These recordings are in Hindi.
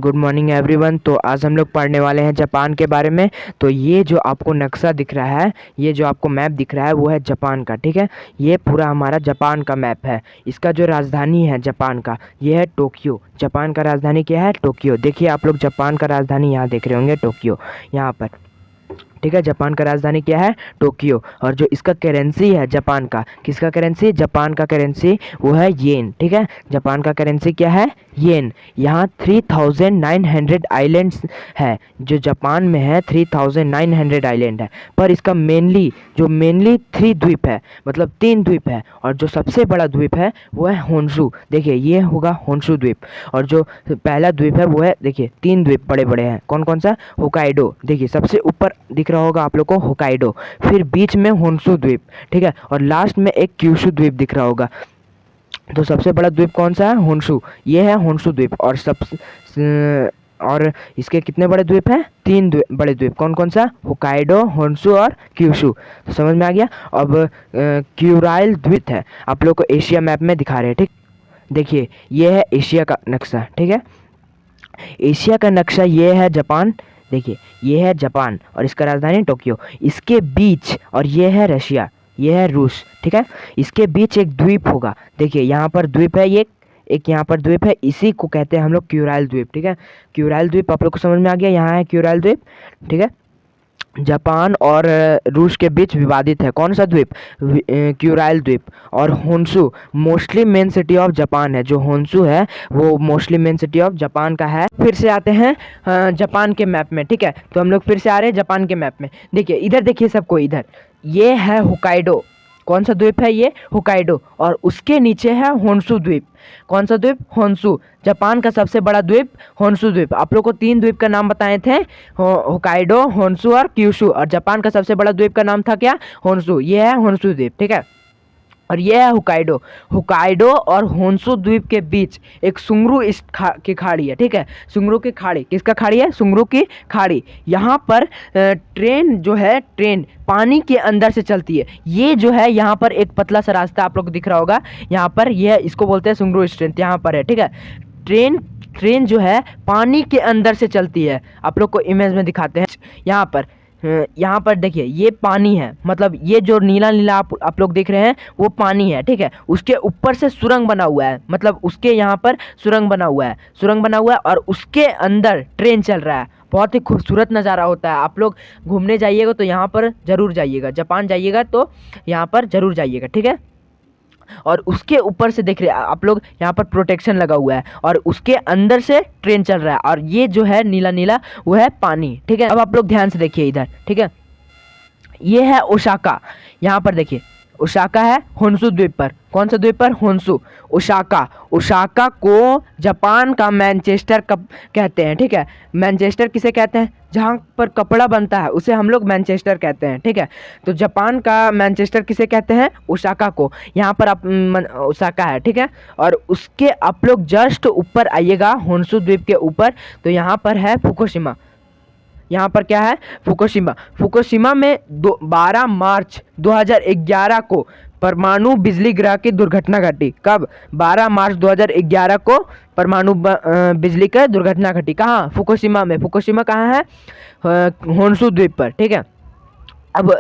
Good morning everyone. तो आज हम लोग पढ़ने वाले हैं जापान के बारे में। तो ये जो आपको नक्शा दिख रहा है, ये जो आपको मैप दिख रहा है वो है जापान का। ठीक है, ये पूरा हमारा जापान का मैप है। इसका जो राजधानी है जापान का, ये है टोक्यो। जापान का राजधानी क्या है? टोक्यो। देखिए आप लोग जापान का राजधानी यहाँ देख रहे होंगे, टोक्यो यहाँ पर। ठीक है, जापान का राजधानी क्या है? टोक्यो। और जो इसका करेंसी है जापान का, किसका करेंसी? जापान का करेंसी वो है येन। ठीक है, जापान का करेंसी क्या है? येन। यहाँ 3900 आइलैंड्स है, जो जापान में है 3900 आइलैंड है। पर इसका मेनली 3 द्वीप है, मतलब 3 द्वीप है। और जो सबसे बड़ा द्वीप है वो है होन्शु। देखिए ये होगा होन्शु द्वीप। और जो पहला द्वीप है वो है, देखिए 3 द्वीप बड़े बड़े हैं। कौन कौन सा? होकाइडो। देखिए सबसे ऊपर दिख रहा होगा आप लोग को होकाइडो, फिर बीच में होन्शु द्वीप। ठीक है, और लास्ट में एक क्यूशु द्वीप दिख रहा होगा। तो सबसे बड़ा द्वीप कौन सा है? होन्शु। ये है होन्शु द्वीप। और इसके कितने बड़े द्वीप हैं? 3 बड़े द्वीप। कौन कौन सा? होकाइडो, होन्शु और क्यूशु। तो समझ में आ गया। अब क्यूराइल द्वीप है, आप लोग को एशिया मैप में दिखा रहे हैं। ठीक, देखिए ये है एशिया का नक्शा। ठीक है, एशिया का नक्शा ये है जापान। देखिए ये है जापान और इसका राजधानी टोक्यो। इसके बीच, और ये है रशिया, ये है रूस। ठीक है, इसके बीच एक द्वीप होगा। देखिए यहाँ पर द्वीप है, ये एक यहाँ पर द्वीप है, इसी को कहते हैं हम लोग क्यूराइल द्वीप। ठीक है, क्यूराइल द्वीप आप लोग को समझ में आ गया। यहाँ है क्यूराइल द्वीप। ठीक है, जापान और रूस के बीच विवादित है। कौन सा द्वीप? क्यूराइल द्वीप। और Honshu mostly men city of Japan है। जो होन्शु है वो mostly men city of Japan का है। फिर से आते हैं जापान के मैप में। ठीक है, तो हम लोग फिर से आ रहे हैं जापान के मैप में। देखिए इधर देखिए सबको, इधर ये है होकाइडो। कौन सा द्वीप है? ये होकाइडो। और उसके नीचे है होन्शु द्वीप। कौन सा द्वीप? होन्शु। जापान का सबसे बड़ा द्वीप होन्शु द्वीप। आप लोग को 3 द्वीप का नाम बताए थे, होकाइडो, होन्शु और क्यूशु। और जापान का सबसे बड़ा द्वीप का नाम था क्या? होन्शु। ये है होन्शु द्वीप। ठीक है, और ये है होकाइडो। होकाइडो और होन्शु द्वीप के बीच एक सुंगरू की खाड़ी है। ठीक है, सुंगरू की खाड़ी। किसका खाड़ी है? सुंगरू की खाड़ी। यहाँ पर ट्रेन जो है, ट्रेन पानी के अंदर से चलती है। ये जो है यहाँ पर एक पतला सा रास्ता आप लोग को दिख रहा होगा यहाँ पर, ये इसको बोलते हैं सुंगरू स्ट्रेंथ। यहाँ पर है। ठीक है, ट्रेन जो है पानी के अंदर से चलती है। आप लोग को इमेज में दिखाते हैं। यहाँ पर देखिए ये पानी है, मतलब ये जो नीला नीला आप लोग देख रहे हैं वो पानी है। ठीक है, उसके ऊपर से सुरंग बना हुआ है, मतलब उसके यहाँ पर सुरंग बना हुआ है और उसके अंदर ट्रेन चल रहा है। बहुत ही खूबसूरत नज़ारा होता है। आप लोग घूमने जाइएगा तो यहाँ पर ज़रूर जाइएगा, जापान जाइएगा तो यहाँ पर ज़रूर जाइएगा। ठीक है, और उसके ऊपर से देख रहे हैं आप लोग, यहाँ पर प्रोटेक्शन लगा हुआ है और उसके अंदर से ट्रेन चल रहा है। और ये जो है नीला नीला वो है पानी। ठीक है, अब आप लोग ध्यान से देखिए इधर। ठीक है, ये है ओसाका। यहाँ पर देखिए ओसाका है होन्शु द्वीप पर। कौन सा द्वीप पर? होन्शु। ओसाका को जापान का मैनचेस्टर कब कहते हैं। ठीक है, मैनचेस्टर किसे कहते हैं? जहाँ पर कपड़ा बनता है उसे हम लोग मैनचेस्टर कहते हैं। ठीक है, तो जापान का मैनचेस्टर किसे कहते हैं? ओसाका को। यहाँ पर आप ओसाका है। ठीक है, और उसके आप लोग जस्ट ऊपर आइएगा होन्शु द्वीप के ऊपर, तो यहाँ पर है फुकुशिमा। यहाँ पर क्या है? फुकुशिमा में 12 मार्च 2011 को परमाणु बिजली ग्रह की दुर्घटना घटी। कब? 12 मार्च 2011 को परमाणु बिजली की दुर्घटना घटी। कहाँ? फुकुशिमा में। फुकुशिमा कहाँ है? होन्शु द्वीप पर। ठीक है, अब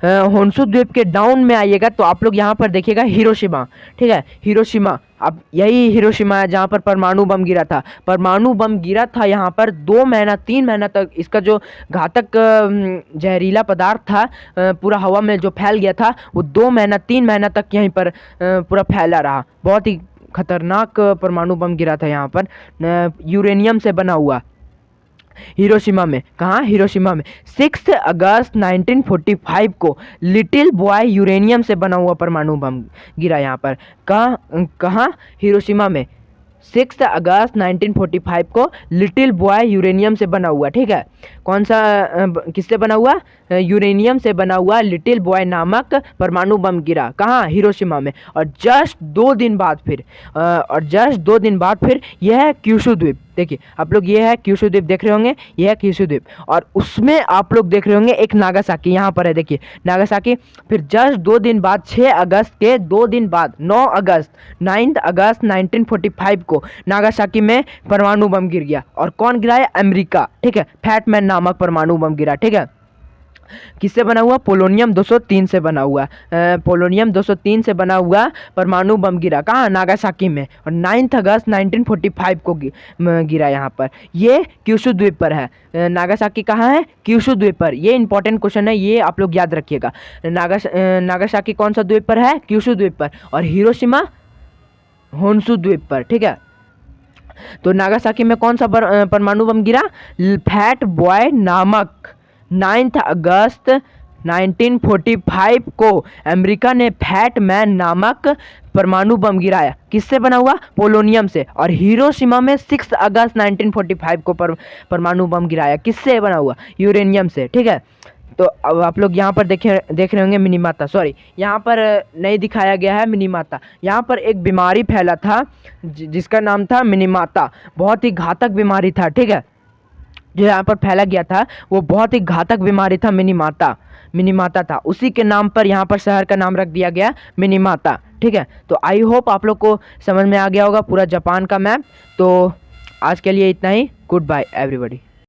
होन्शु द्वीप के डाउन में आइएगा तो आप लोग यहाँ पर देखिएगा हिरोशिमा। ठीक है, हिरोशिमा। अब यही हिरोशिमा है जहाँ पर परमाणु बम गिरा था। परमाणु बम गिरा था यहाँ पर 2 महीना 3 महीना तक इसका जो घातक जहरीला पदार्थ था पूरा हवा में जो फैल गया था, वो 2 महीना 3 महीना तक यहीं पर पूरा फैला रहा। बहुत ही खतरनाक परमाणु बम गिरा था यहाँ पर, यूरेनियम से बना हुआ, हिरोशिमा में। कहाँ? हिरोशिमा में। 6 अगस्त 1945 को लिटिल बॉय यूरेनियम से बना हुआ परमाणु बम गिरा यहाँ पर। कहाँ? हिरोशिमा में। 6 अगस्त 1945 को लिटिल बॉय यूरेनियम से बना हुआ। ठीक है, कौन सा किससे बना हुआ? यूरेनियम से बना हुआ लिटिल बॉय नामक परमाणु बम गिरा। कहाँ? हिरोशिमा में। और जस्ट 2 दिन बाद फिर यह है क्यूशु द्वीप। देखिए आप लोग, ये है क्यूशू द्वीप देख रहे होंगे, ये है क्यूशू द्वीप, और उसमें आप लोग देख रहे होंगे एक नागासाकी, यहाँ पर है देखिए नागासाकी। फिर जस्ट 2 दिन बाद 6 अगस्त के 2 दिन बाद 9 अगस्त 1945 को नागासाकी में परमाणु बम गिर गया। और कौन गिरा है? अमेरिका, ठीक है। फैटमैन नामक परमाणु बम गिरा, ठीक है। किससे बना हुआ? पोलोनियम 203 से बना हुआ, पोलोनियम 203 से बना हुआ परमाणु बम गिरा। कहाँ? नागासाकी में, और 9 अगस्त 1945 को गिरा यहाँ पर। ये क्यूशू द्वीप पर है। नागासाकी कहाँ है? क्यूशू द्वीप पर। ये इंपॉर्टेंट क्वेश्चन है, ये आप लोग याद रखिएगा। नागासाकी कौन सा द्वीप पर है? क्यूशू द्वीप पर। और हिरोशिमा होन्शु द्वीप पर, ठीक है। तो नागासाकी में कौन सा परमाणु बम गिरा? फैट बॉय नामक 9 अगस्त 1945 को अमेरिका ने फैट मैन नामक परमाणु बम गिराया। किससे बना हुआ? पोलोनियम से। और हिरोशिमा में 6 अगस्त 1945 को परमाणु बम गिराया। किससे बना हुआ? यूरेनियम से, ठीक है। तो अब आप लोग यहाँ पर देख रहे होंगे मिनीमाता, सॉरी यहाँ पर नहीं दिखाया गया है मिनीमाता। यहाँ पर एक बीमारी फैला था जिसका नाम था मिनीमाता। बहुत ही घातक बीमारी था, ठीक है। जो यहाँ पर फैला गया था वो बहुत ही घातक बीमारी था, मिनीमाता था। उसी के नाम पर यहाँ पर शहर का नाम रख दिया गया मिनीमाता, ठीक है। तो आई होप आप लोग को समझ में आ गया होगा पूरा जापान का मैप। तो आज के लिए इतना ही। Good by everybody.